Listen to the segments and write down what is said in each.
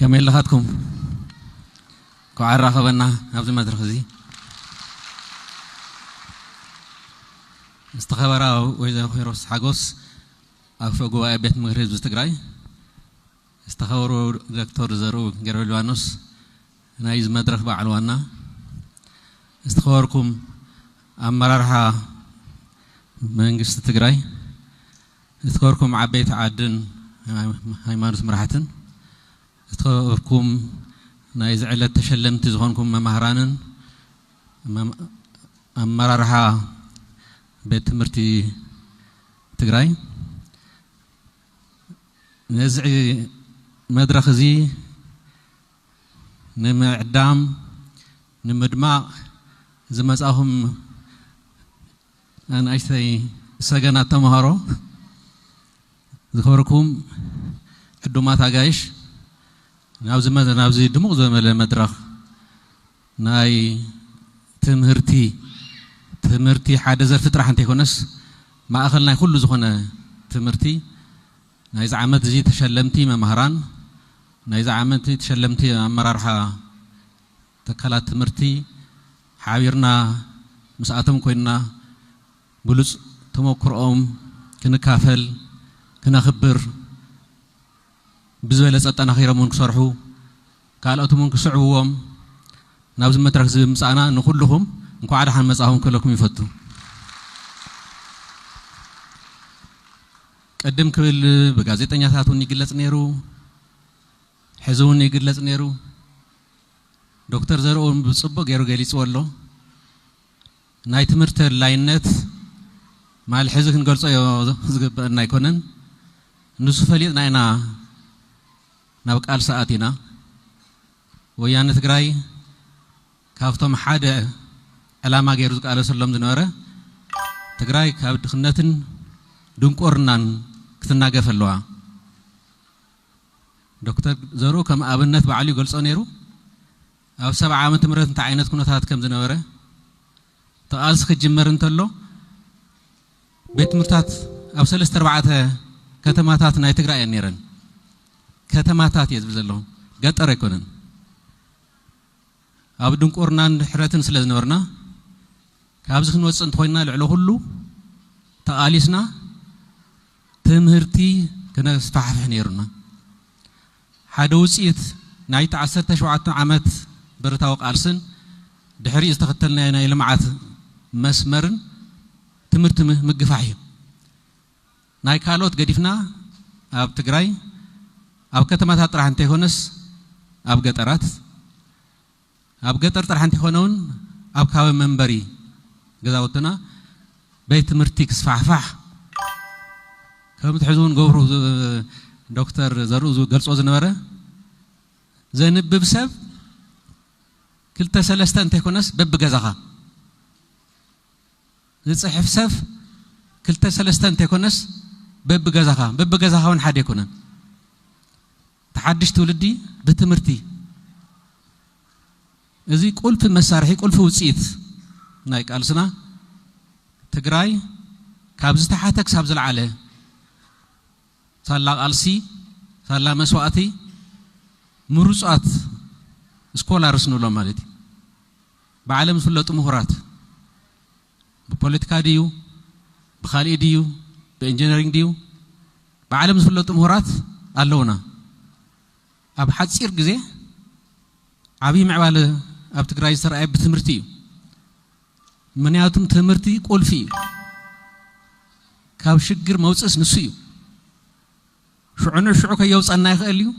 كمل لغتكم كعرّا خبرنا أبز ما ترخزي استخبرا وإذا خيروس حجوس أفوجوا أبيت مغرب بستقرأي استخبروا دكتور زرو جرولوانوس نايز مدرخ بعلوانا استخبركم أمرارها منجست تقرأي استخبركم عبيت عدن هاي مارس مرحتن استخبركم نايز علة تشلمت زغنكم مهرانن أمرارها بيت مرتي تقرأي نزعي مدرخ زي نمعدام نمدماء زمزاهم أنا أشتي سجنات تمهارو ذكركم الدمات عايش ناوزي دموع زمل مدرخ ناي تمرتي حدا زر فترة حنتي كونس ما أخلنا كل زخنا تمرتي نايز عمت زي تشلمتي مهران نايز عمت تشلمتي مرارها تكلات تمرتي حاويرنا مساعتهم كوينا بلوز تموكرهم كنا كافل كنا خبر بزويلة ساتنا خيرا من كسرحو قالوا من كسرحوهم نابز مترك زي مساعنا نخلهم نكو عاد حن مساهم كلكم يفتو قدم كل بغازيتኛ ታቱን ይግለጽ ነሩ ሕዙን ይግለጽ ነሩ ዶክተር ዘርኦም ብጽቦ ገይሩ ገሊጽ ወሎ ናይ ትምርተ ላይነት ማል ሕዝ ክንገልጾ ዝግበአና ይኮነን ንሱ ፈሊጥናይና ናብ ቃል ሰዓቲና ወያነ ትግራይ ካፍቶም ሓደ ዕላማ ገይሩ ዝቃለሰሎም ዝነበረ ትግራይ ካብ ድኽነትን ድንቆርናን ክትናገፍ ኣለዋ ዶክተር ዘሮ ከም ኣብነት በዓል ይገልጾ ነይሩ ኣብ 70 ዓመት ምረት እንታይ ዓይነት ኩነታት ከም ዝነበረ ተቃልስ ክጅመር እንተሎ ቤት ምርታት ኣብ 3-4 ከተማታት ናይ ትግራይ ነይረን ከተማታት የዝብ ዘሎ ገጠር ኣይኮነን ኣብ ድንቆርናን ሕረትን ስለ ዝነበርና ካብዚ ክንወጽእ እንተኮይና ልዕሊ ሁሉ ተቃሊስና ትምህርቲ كنسفحفح نيرنا حدا وصيت نايت 17 عامات برتاو قالسن دحري استختلنا هنا لمعات مسمرن تمرت مغفاحي ناي كالوت غديفنا اب تግራይ اب ከተማታት ጥራሕ እንተ ይሆነስ اب ገጠር ጥራሕ እንተ ይሆነውን اب ካበ መንበሪ ገዛውትና ቤት ትምህርቲ ክስፋሕፋሕ ከም ትሕዙን ገብሩ ዶክተር ዘሩዙ ገልጾ ዝነበረ ዘንብብ ሰብ ክልተ ሰለስተ እንተ ይኮነስ በብገዛኻ ዝጽሕፍ ሰብ ክልተ ሰለስተ እንተ ይኮነስ በብገዛኻውን ሓደ ይኮነን ተሓድሽ ትውልዲ ብትምህርቲ እዚ ቁልፍ መሳርሒ ቁልፍ ውጽኢት ናይ ቃልስና ትግራይ ካብ ዝተሓተክ ሳብ ዝለዓለ ሳላ ቃልሲ ሳላ መስዋዕቲ ምሩጻት ስኮላርስ ንብሎ ማለት بعالم فلوت مهارات بpolitica ديو بخالي ديو بانجينيرينج ديو بعالم فلوت مهارات اللونا اب حصير غزي عبي معبال اب تግራይ سرعي بتمرتي منياتم تمرتي قلفي ካብ ሽግር መውጽስ ንሱዩ شعو كيوصلنا يخليو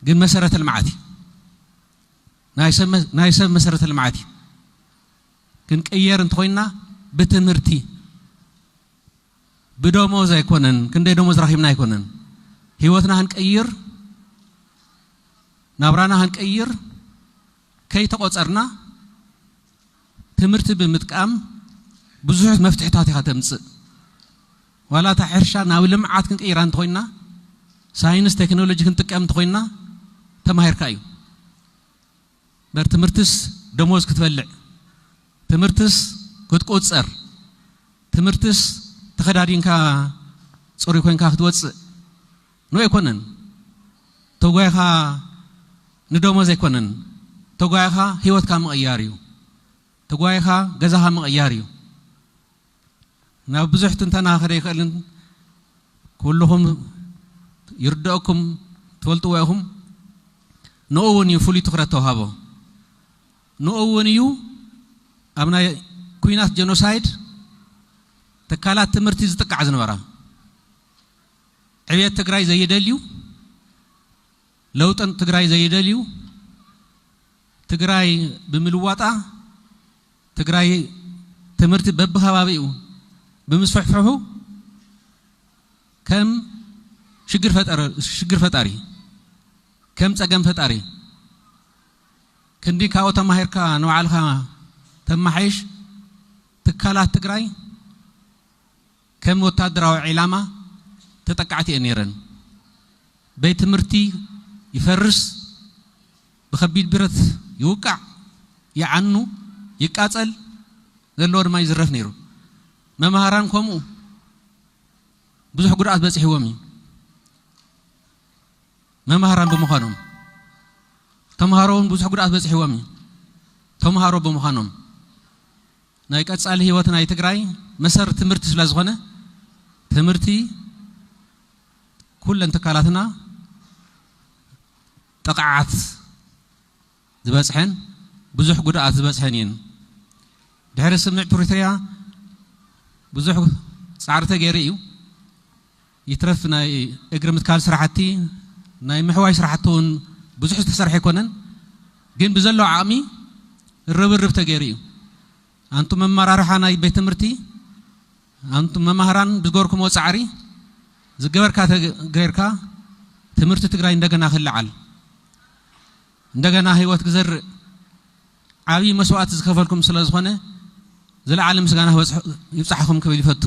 ግን መሰረተ ልማዓት ናይሰብ መሰረተ ልማዓት ግን ቀየር እንተኮይና በትምህርቲ በደሞዝ አይኮነን ክንደ ደሞዝ ረኺብና አይኮነን ህይወትና ህንቀይር ናብራና ህንቀይር ከይተቆጸርና ትምህርቲ ብምጥቃም ብዙሕ መፍትሕታት ይኸተምጽ ወላ ተሕርሻ ናብ ልምዓት ክንቀይራ እንተኮይና ሳይንስ ቴክኖሎጂ ክንጥቀም እንተኮይና ተማሂርካ እዩ برتمرتس دموز كتبلع تمرتس كتقصر تمرتس تخدارين كا صوري كوين كا خدوص نو يكونن ተጓይኻ ንደሞዝ ኣይኮነን ተጓይኻ ህይወትካ መቕያርዩ ተጓይኻ ገዛኻ መቕያርዩ ናብ ብዙሕ ትንተና ክደ ይኽእልን ኩልኹም ይርድአኩም ትፈልጥዎ ኢኹም ንኡውን እዩ ፍሉይ ትኹረት ተዋሃቦ ንኡውን እዩ ኣብ ናይ ኩናት ጀኖሳይድ ተካላት ትምህርቲ ዝጥቃዕ ዝነበራ ዕብየት ትግራይ ዘይደልዩ ለውጥን ትግራይ ዘይደልዩ ትግራይ ብምልዋጣ ትግራይ ትምህርቲ በብኸባቢኡ ብምስፍሕፍሑ ከም ሽግር ፈጣሪ ከም ፀገም ፈጣሪ ክንዲ ካብኡ ተማሂርካ ንባዕልካ ተማሓይሽ ትካላት ትግራይ ከም ወታደራዊ ዒላማ ተጠቃዕቲ እየን ነይረን ቤት ትምህርቲ ይፈርስ بخبيد برت يوقع يعنو يقاتل زلو دما يزرف نيرو ممهران كومو بزح قرات بصحيومي ممهران بمخانم تمهارون بزح قرات بصحيومي تمهارو بمخانم ناي قصال هيوت ناي تግራይ مسر ትምርት ስለዝኾነ ትምርቲ ኩለን ተካላትና ጠቃዓት ዝበጽሐን ብዙሕ ጉዳት ዝበጽሐን ይን ድሕሪ ስምዕ ፕሪቶሪያ ብዙሕ ጻዕርተ ገይሩ እዩ ይትረፍ ናይ እግሪ ምትካል ስራሕቲ ናይ ምሕዋይ ስራሕቱን ብዙሕ ዝተሰርሐ ይኮነን ግን ብዘሎ ዓቕሚ ርብርብ ተገይሩ እዩ አንቱ መማራርሓ ናይ ቤት ትምህርቲ አንቱ መማህራን ብዝገርኩም ወጻዕሪ ዝገበርካ ተገይርካ ትምህርቲ ትግራይ እንደገና ክልዓል እንደገና ህይወት ግዘር ዓቢ መስዋዕት ዝከፈልኩም ስለዝኾነ ዘለዓለ ምስጋና ይብጻሕኩም ክብል ይፈቱ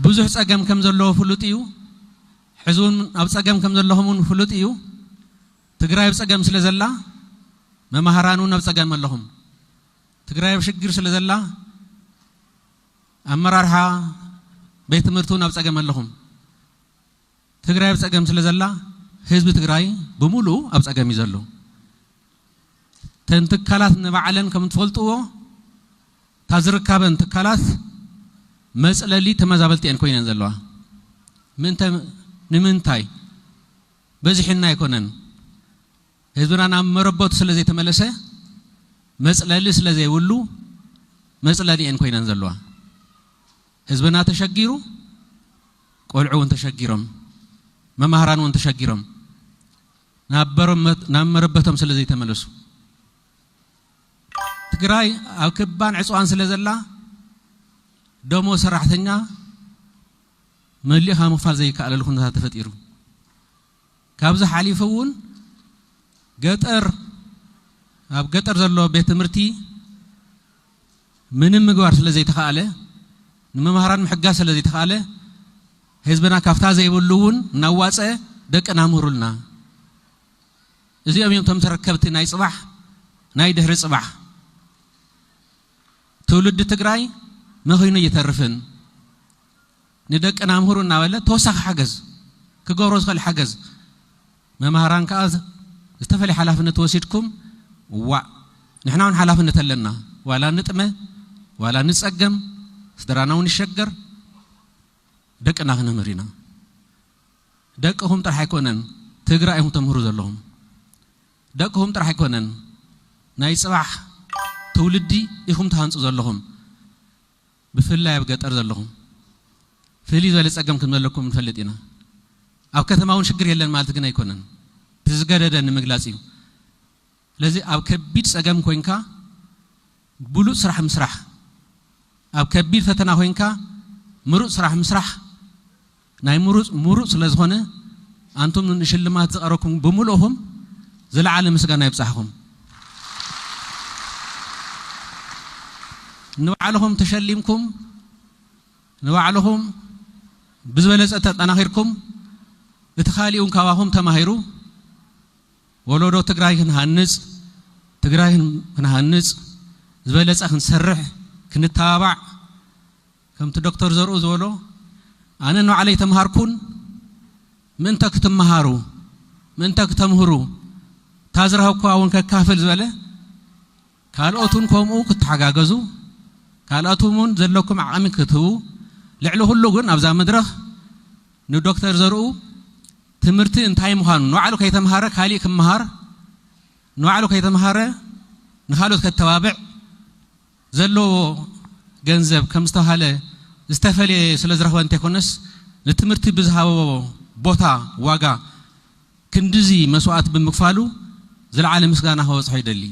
ብዙሕ ጸገም ከም ዘለዎ ፍሉጥ እዩ ሕዙን ኣብ ጸገም ከም ዘለኹምን ፍሉጥ እዩ ትግራይ ኣብ ጸገም ስለ ዘላ መማህራኑን ኣብ ጸገም ኣለኹም ትግራይ ኣብ ሽግር ስለ ዘላ ኣመራርሓ ቤት ትምህርቱን ኣብ ጸገም ኣለኹም ትግራይ ኣብ ጸገም ስለ ዘላ ህዝቢ ትግራይ ብሙሉእ ኣብ ጸገም እዩ ዘሎ ተንትካላት ንባዕለን ከም ትፈልጥዎ ታዝርካበን ትካላት መጽለሊ ተመዛበልቲ እን ኮይነን ዘለዋ ንምንታይ በዚሕና ይኮነን ህዝብና ናብ መረበቱ ስለ ዘይተመለሰ መጽለሊ ስለ ዘይብሉ መጽለሊ እን ኮይነን ዘለዋ ህዝብና ተሸጊሩ ቆልዑውን ተሸጊሮም መማህራኑን ተሸጊሮም ናብ መረበቶም ስለ ዘይተመለሱ ትግራይ ኣብ ክባን ዕጽዋን ስለ ዘላ ደሞ ሰራሕተኛ መሊኻ ምኽፋል ዘይከኣለሉ ኩነታት ተፈጢሩ ካብዚ ሓሊፉውን ገጠር ኣብ ገጠር ዘሎ ቤት ትምህርቲ ምንም ምግባር ስለ ዘይተኻኣለ ንመማህራን ምሕጋዝ ስለ ዘይተኻኣለ ህዝብና ካፍታ ዘይብሉውን ናዋፀ ደቅና ምህሩልና እዚኦም ቶም ተረከብቲ ናይ ጽባሕ ናይ ድሕሪ ጽባሕ ትውልድ ትግራይ መኺኑ እየተርፍን ንደቅና ምህሩና ወለ ተወሳኺ ሓገዝ ክገብሮ ዝኽእል ሓገዝ መማህራን ከዓ ዝተፈለየ ሓላፍነት ወሲድኩም ዋዕ ንሕና እውን ሓላፍነት ኣለና ዋላ ንጥመ ዋላ ንጸገም ስድራና እውን ይሸገር ደቅና ክነምህር ኢና ደቅኹም ጥራሕ ኣይኮነን ትግራይ ኢኹም ተምህሩ ዘለኹም ደቅኹም ጥራሕ ኣይኮነን ናይ ጽባሕ ትውልዲ ኢኹም ተሃንጹ ዘለኹም ብፍላይ ኣብ ገጠር ዘለኹም ፍልይ ዝበለ ጸገም ከም ዘለኩም ንፈልጥ ኢና ኣብ ከተማ እውን ሽግር የለን ማለት ግን ኣይኮነን ብዝገደደ ንምግላጽ እዩ ስለዚ ኣብ ከቢድ ጸገም ኮይንካ ብሉፅ ስራሕ ምስራሕ ኣብ ከቢድ ፈተና ኮይንካ ምሩፅ ስራሕ ምስራሕ ናይ ምሩፅ ስለ ዝኾነ አንቱም ንሽልማት ዝቐረብኩም ብምሉእኹም ዘለዓለ ምስጋና ይብጻሕኩም ንባዕልኹም ተሸሊምኩም ንባዕልኹም ብዝበለጸ ተጠናኺርኩም እቲ ኻሊኡን ካባኹም ተማሂሩ ወለዶ ትግራይ ክንሃንጽ ትግራይ ክንሃንጽ ዝበለጸ ክንሰርሕ ክንተባባዕ ከምቲ ዶክተር ዘርኡ ዝበሎ أنا نو علي تمهاركون من تك تمهارو من تك تمهرو تازرها كواون ككافل زبالة كالأتون كومو كتحجاجزو كالأتومون زلكم عامي كتبو لعلو هلوجن أبزا مدرخ نو دكتور زرقو تمرتي انتهاي مهان نوعلو كي تمهاره خالي كم مهار نوعلو كي تمهاره نخالو كالتوابع زلو جنزب كم استهاله استفلي سلزره وانت كونس نتمرتي بزها بوتا واجا كندزي مسوات بمكفالو زل عالم مسجانا هو صحيح دلي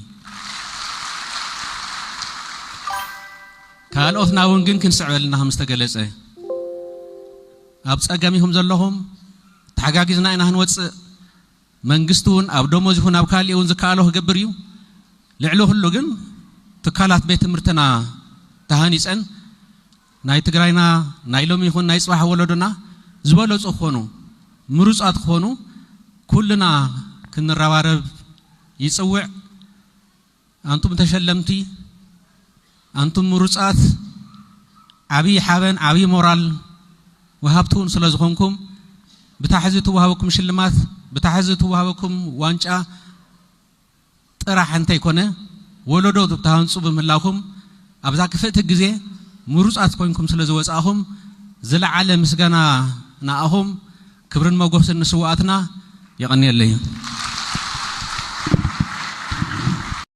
كالأثنا ونجن كنسعلنا هم استجلسه أبص أجمعهم زلهم تحققنا إن هنوتس منجستون أو دوموزهون أو كالي ونزكاله جبريو لعلوه اللجن تكالات بيت مرتنا تهانيس أن نايت جراينا نايلومي هون نايس واحد ولدنا زبالوز أخونو مروز أخونو كلنا كنا روارب يسوع أنتم تشلمتي أنتم مروزات عبي حابن عبي مورال وهابتون سلازخونكم بتحزتوا وهابكم شلمات بتحزتوا وهابكم وانجا ترى حنتي كونه ولدو تبتهانسوا بملاكم أبزاك فت الجزء مروزات كونكم سلازوز أهم زل على مسجنا ناهم كبرن موقف النسواتنا يغني اللي